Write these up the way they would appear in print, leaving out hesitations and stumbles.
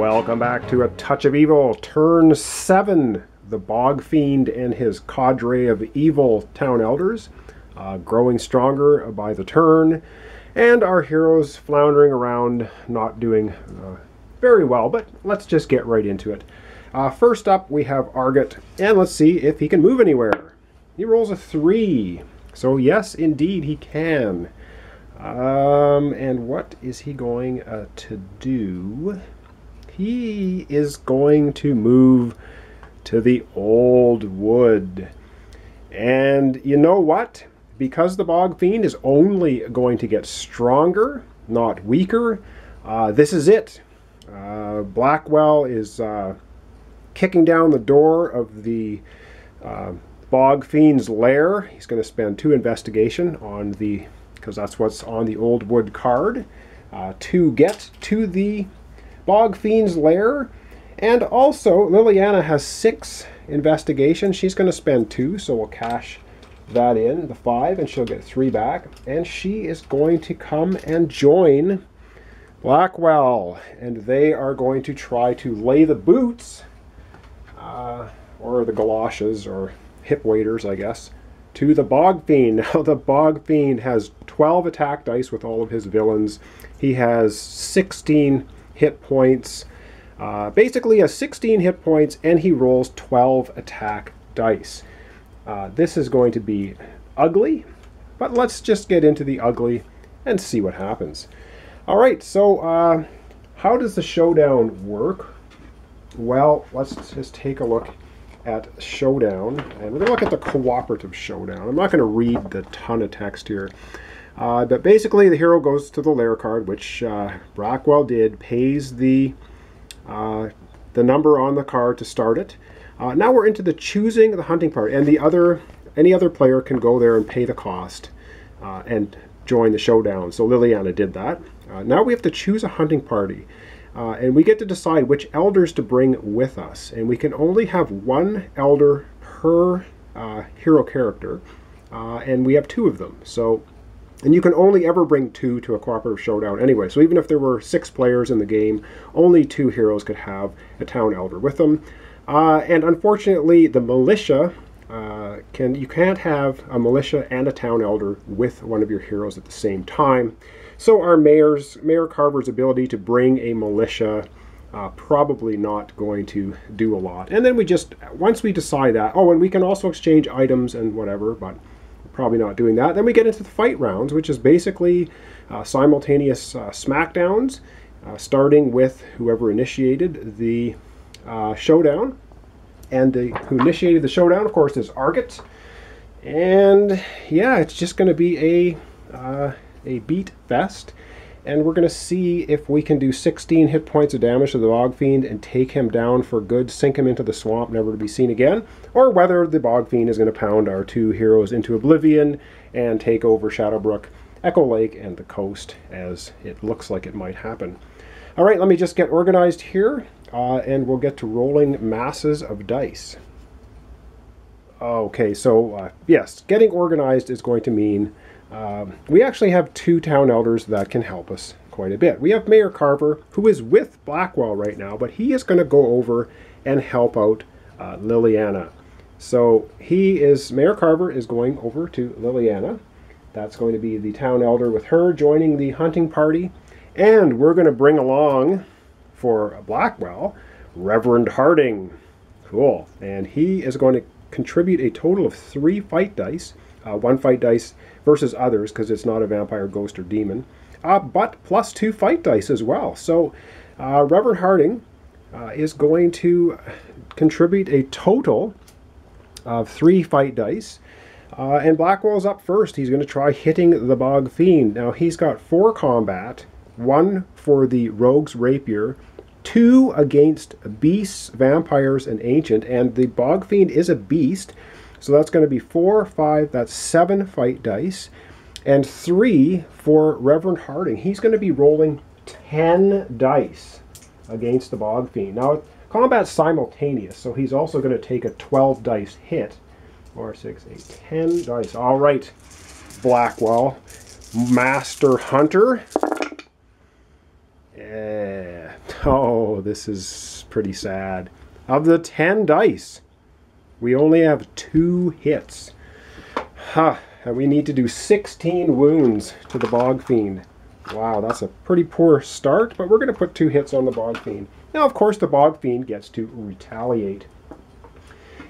Welcome back to A Touch of Evil, turn 7. The Bog Fiend and his cadre of evil town elders, growing stronger by the turn, and our heroes floundering around, not doing very well, but let's just get right into it. First up, we have Argot, and let's see if he can move anywhere. He rolls a 3, so yes, indeed, he can. And what is he going to do? He is going to move to the Old Wood. And you know what? Because the Bog Fiend is only going to get stronger, not weaker, this is it. Blackwell is kicking down the door of the Bog Fiend's lair. He's going to spend 2 investigation on the, because that's what's on the Old Wood card, to get to the Bog Fiend's lair. And also, Liliana has 6 investigation. She's going to spend 2, so we'll cash that in, the 5, and she'll get 3 back. And she is going to come and join Blackwell, and they are going to try to lay the boots, or the galoshes, or hip waders, I guess, to the Bog Fiend. Now, the Bog Fiend has 12 attack dice with all of his villains. He has 16 hit points. Basically has 16 hit points, and he rolls 12 attack dice. This is going to be ugly, but let's just get into the ugly and see what happens. Alright, so how does the showdown work? Well, let's just take a look at showdown, and we're going to look at the cooperative showdown. I'm not going to read the ton of text here. But basically, the hero goes to the lair card, which Blackwell did, pays the number on the card to start it. Now we're into the choosing the hunting party, and any other player can go there and pay the cost and join the showdown. So Liliana did that. Now we have to choose a hunting party, and we get to decide which elders to bring with us. And we can only have 1 elder per hero character, and we have 2 of them. And you can only ever bring 2 to a cooperative showdown anyway. So even if there were 6 players in the game, only 2 heroes could have a town elder with them. And unfortunately, the militia, you can't have a militia and a town elder with one of your heroes at the same time. So our Mayor Carver's ability to bring a militia, probably not going to do a lot. And then once we decide that, and we can also exchange items and whatever, but probably not doing that. Then we get into the fight rounds, which is basically simultaneous smackdowns, starting with whoever initiated the showdown. And who initiated the showdown, of course, is Argot. And yeah, it's just going to be a beat fest. And we're going to see if we can do 16 hit points of damage to the Bog Fiend and take him down for good, sink him into the swamp, never to be seen again, or whether the Bog Fiend is going to pound our 2 heroes into oblivion and take over Shadowbrook, Echo Lake, and the coast, as it looks like it might happen. All right, let me just get organized here, and we'll get to rolling masses of dice. Okay, so yes, getting organized is going to mean we actually have 2 town elders that can help us quite a bit. We have Mayor Carver, who is with Blackwell right now, but he is going to go over and help out Liliana. So Mayor Carver is going over to Liliana. That's going to be the town elder with her joining the hunting party. And we're going to bring along, for Blackwell, Reverend Harding. Cool. And he is going to contribute a total of 3 fight dice. 1 fight dice versus others, because it's not a vampire, ghost, or demon, but plus 2 fight dice as well. So Reverend Harding is going to contribute a total of 3 fight dice, and Blackwell's up first. He's going to try hitting the Bog Fiend. Now he's got 4 combat, 1 for the Rogue's Rapier, 2 against beasts, vampires, and ancient, and the Bog Fiend is a beast. So that's going to be 4, 5, that's 7 fight dice, and 3 for Reverend Harding. He's going to be rolling 10 dice against the Bog Fiend. Now, combat's simultaneous, so he's also going to take a 12 dice hit. 4, 6, 8, 10 dice. All right, Blackwell, Master Hunter. Oh, this is pretty sad. Of the 10 dice, we only have 2 hits. Huh, and we need to do 16 wounds to the Bog Fiend. Wow, that's a pretty poor start, but we're going to put 2 hits on the Bog Fiend. Now, of course, the Bog Fiend gets to retaliate.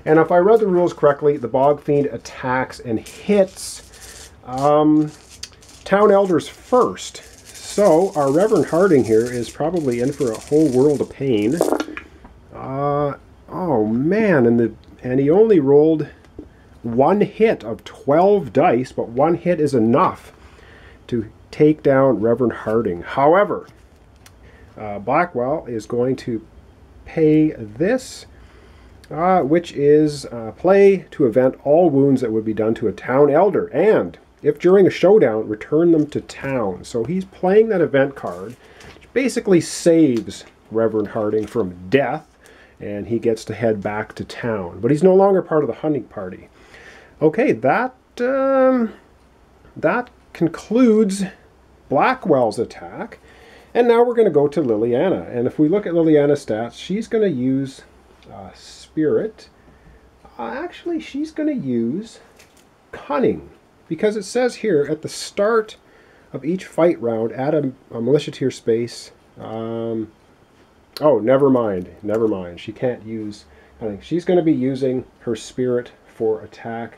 And if I read the rules correctly, the Bog Fiend attacks and hits Town Elders first. So our Reverend Harding here is probably in for a whole world of pain. Oh man, and he only rolled 1 hit of 12 dice, but 1 hit is enough to take down Reverend Harding. However, Blackwell is going to pay this, which is play to event all wounds that would be done to a Town Elder, and if during a showdown, return them to town. So he's playing that event card, which basically saves Reverend Harding from death, and he gets to head back to town. But he's no longer part of the hunting party. Okay, that concludes Blackwell's attack. And now we're going to go to Liliana. And if we look at Liliana's stats, she's going to use Spirit. Actually, she's going to use Cunning. Because it says here, at the start of each fight round, add a militia tier space. Oh, never mind. Never mind. She can't use Cunning. She's going to be using her Spirit for attack.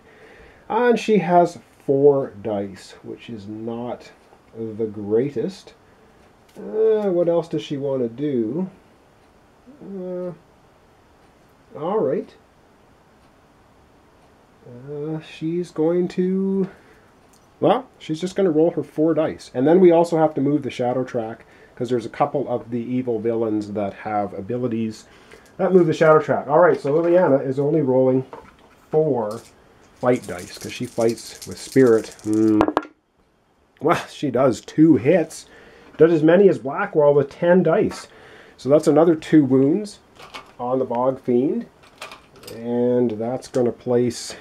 And she has 4 dice, which is not the greatest. What else does she want to do? All right. She's going to... Well, she's just going to roll her 4 dice. And then we also have to move the shadow track, because there's a couple of the evil villains that have abilities that move the shadow track. All right, so Liliana is only rolling 4 fight dice, because she fights with Spirit. Well, she does 2 hits. Does as many as Blackwell with 10 dice. So that's another 2 wounds on the Bog Fiend. And that's going to place...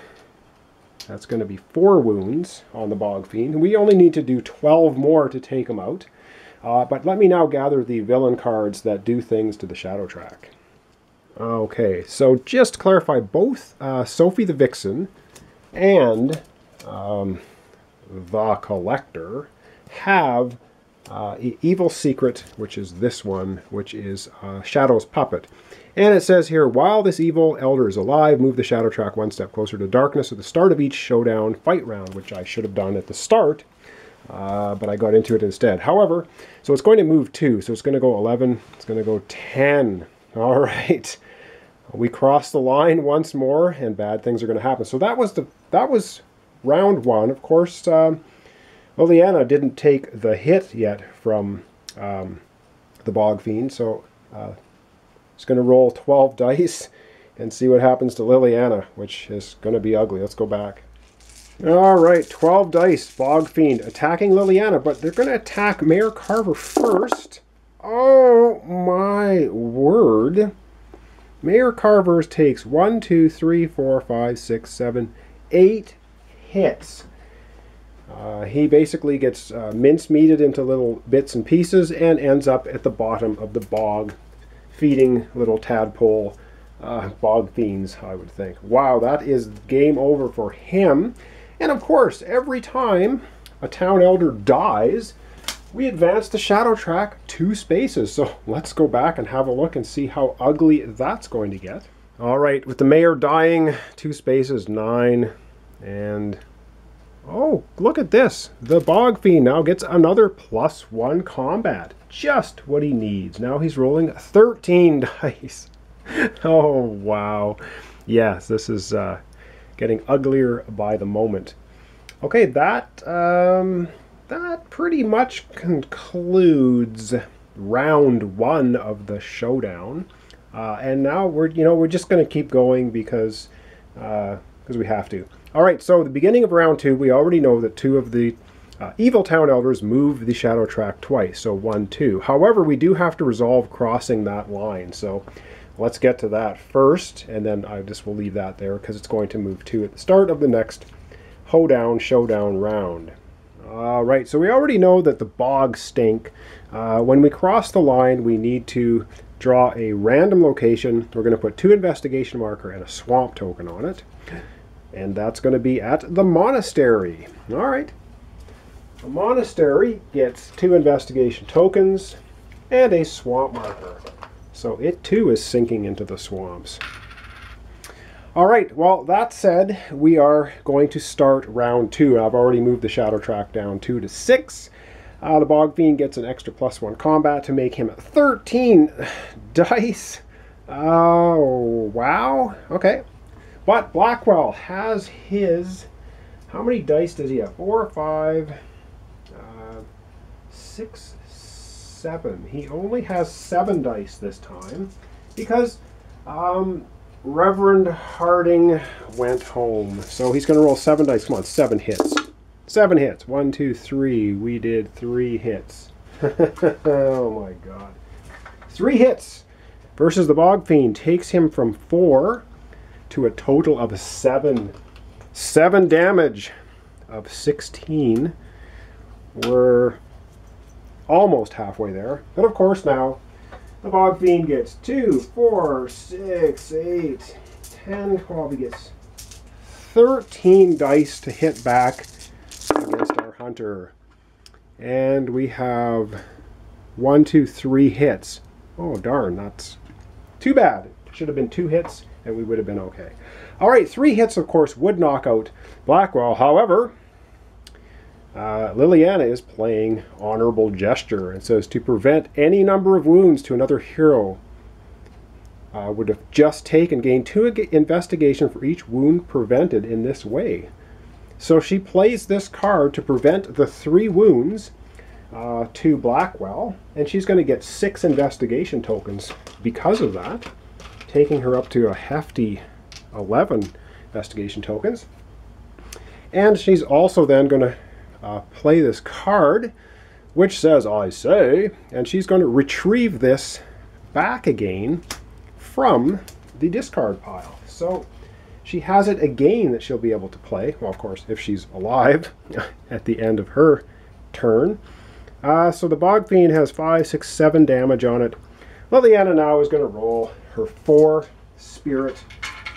That's going to be 4 wounds on the Bog Fiend. We only need to do 12 more to take him out. But let me now gather the villain cards that do things to the shadow track. Okay, so just to clarify, both Sophie the Vixen and the Collector have Evil Secret, which is this one, which is Shadow's Puppet. And it says here, while this evil elder is alive, move the shadow track 1 step closer to darkness at the start of each showdown fight round, which I should have done at the start, but I got into it instead. However, so it's going to move 2, so it's going to go 11, it's going to go 10. All right, we cross the line once more, and bad things are going to happen. So that was round 1. Of course, Liliana didn't take the hit yet from the Bog Fiend, so it's going to roll 12 dice and see what happens to Liliana, which is going to be ugly. Let's go back. All right, 12 dice, Bog Fiend attacking Liliana, but they're going to attack Mayor Carver first. Oh my word. Mayor Carver takes 1, 2, 3, 4, 5, 6, 7, 8 hits. He basically gets mincemeated into little bits and pieces and ends up at the bottom of the bog, feeding little tadpole Bog Fiends, I would think. Wow, that is game over for him. And of course, every time a Town Elder dies, we advance the shadow track 2 spaces. So let's go back and have a look and see how ugly that's going to get. All right, with the Mayor dying 2 spaces, 9, and... oh, look at this. The Bog Fiend now gets another +1 combat. Just what he needs. Now he's rolling 13 dice. Oh, wow. Yes, this is getting uglier by the moment. Okay, that pretty much concludes round 1 of the showdown. And now we're just going to keep going because we have to. All right, so the beginning of round 2, we already know that 2 of the evil Town Elders move the shadow track twice, so 1, 2. However, we do have to resolve crossing that line, so let's get to that first, and then I just will leave that there because it's going to move 2 at the start of the next hoedown showdown round. All right, so we already know that the bogs stink. When we cross the line, we need to draw a random location. We're going to put 2 investigation marker and a swamp token on it. And that's going to be at the monastery. All right. The monastery gets 2 investigation tokens and a swamp marker. So it too is sinking into the swamps. All right, well, that said, we are going to start round 2. I've already moved the shadow track down 2 to 6. The Bog Fiend gets an extra +1 combat to make him 13 dice. Oh, wow. Okay. But Blackwell has his... How many dice does he have? 4, 5, 6, 7. He only has 7 dice this time because... Reverend Harding went home. So he's going to roll 7 dice. Come on, 7 hits. 7 hits. 1, 2, 3. We did 3 hits. Oh my god. 3 hits versus the Bog Fiend takes him from 4 to a total of 7. 7 damage of 16. We're almost halfway there. But of course now, the Bog Fiend gets 2, 4, 6, 8, 10, 12. He gets 13 dice to hit back against our hunter. And we have 1, 2, 3 hits. Oh, darn, that's too bad. It should have been 2 hits and we would have been okay. All right, 3 hits, of course, would knock out Blackwell. However, Liliana is playing Honorable Gesture and says to prevent any number of wounds to another hero would have just taken, gain 2 investigation for each wound prevented in this way. So she plays this card to prevent the 3 wounds to Blackwell, and she's going to get 6 investigation tokens because of that, taking her up to a hefty 11 investigation tokens. And she's also then going to play this card, which says, I say, and she's going to retrieve this back again from the discard pile. So she has it again that she'll be able to play, well, of course, if she's alive at the end of her turn. So the Bog Fiend has 5, 6, 7 damage on it. Liliana now is going to roll her 4 spirit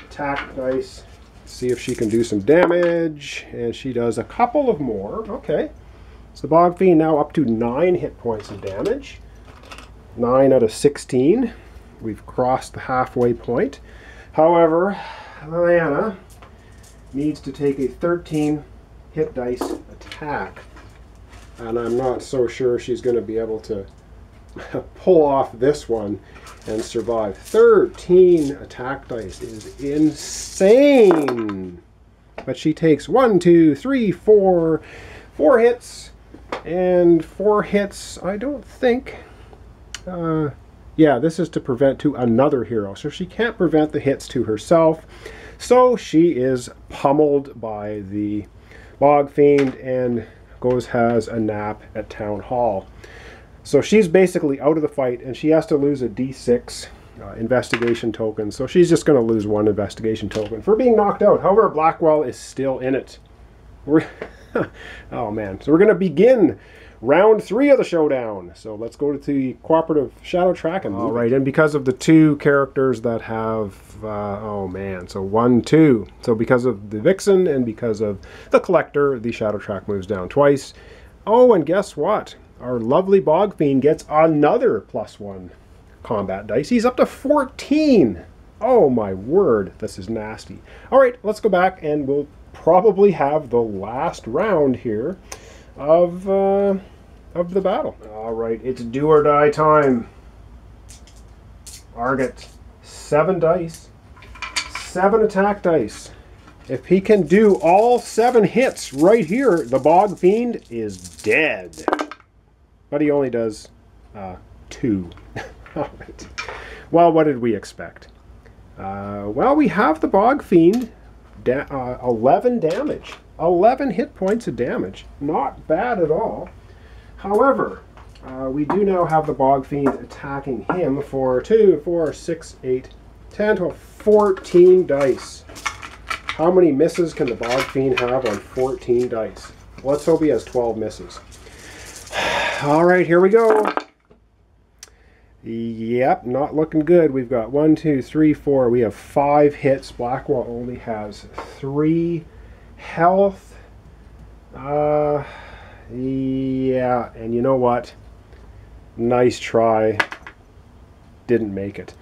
attack dice. See if she can do some damage, and she does a couple of more. Okay, so the Bog Fiend now up to 9 hit points of damage. 9 out of 16. We've crossed the halfway point. However, Liliana needs to take a 13 hit dice attack, and I'm not so sure she's going to be able to pull off this one and survive. 13 attack dice is insane. But she takes 1, 2, 3, 4 hits. And 4 hits, I don't think... yeah, this is to prevent to another hero. So she can't prevent the hits to herself. So she is pummeled by the Bog Fiend and has a nap at Town Hall. So she's basically out of the fight, and she has to lose a D6 investigation token. So she's just going to lose 1 investigation token for being knocked out. However, Blackwell is still in it. Oh man. So we're going to begin round 3 of the showdown. So let's go to the cooperative shadow track and all right. And because of the 2 characters that have, oh man, so 1, 2. So because of the Vixen and because of the Collector, the shadow track moves down twice. Oh, and guess what? Our lovely Bog Fiend gets another +1 combat dice. He's up to 14. Oh my word, this is nasty. All right, let's go back and we'll probably have the last round here of the battle. All right, it's do or die time. Argot, 7 dice, 7 attack dice. If he can do all 7 hits right here, the Bog Fiend is dead. But he only does 2. All right. Well, what did we expect? Well, we have the Bog Fiend, 11 damage. 11 hit points of damage. Not bad at all. However, we do now have the Bog Fiend attacking him for 2, 4, 6, 8, 10, 12, 14 dice. How many misses can the Bog Fiend have on 14 dice? Let's hope he has 12 misses. All right, here we go. Yep, not looking good. We've got 1, 2, 3, 4. We have 5 hits. Blackwell only has 3 health. Yeah, and you know what? Nice try. Didn't make it.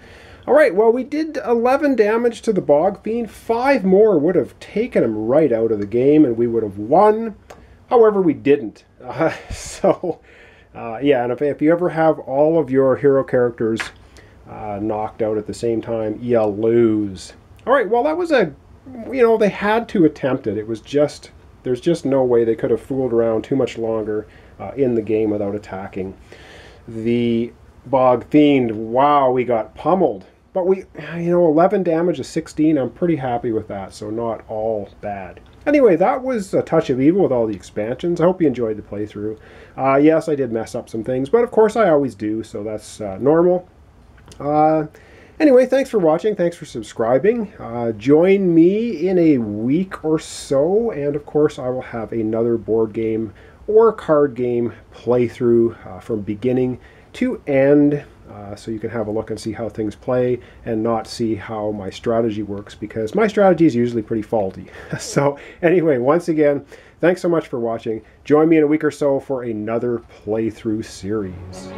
All right, well, we did 11 damage to the Bog Fiend. 5 more would have taken him right out of the game, and we would have won. However, we didn't. Yeah, and if you ever have all of your hero characters knocked out at the same time, you lose. All right, well, that was they had to attempt it. It was just, there's just no way they could have fooled around too much longer in the game without attacking the Bog Fiend. Wow, we got pummeled. But 11 damage to 16, I'm pretty happy with that, so not all bad. Anyway, that was a Touch of Evil with all the expansions. I hope you enjoyed the playthrough. Yes, I did mess up some things, but of course I always do, so that's normal. Anyway, thanks for watching. Thanks for subscribing. Join me in a week or so, and of course I will have another board game or card game playthrough from beginning to end. So you can have a look and see how things play and not see how my strategy works, because my strategy is usually pretty faulty. So anyway, once again, thanks so much for watching. Join me in a week or so for another playthrough series.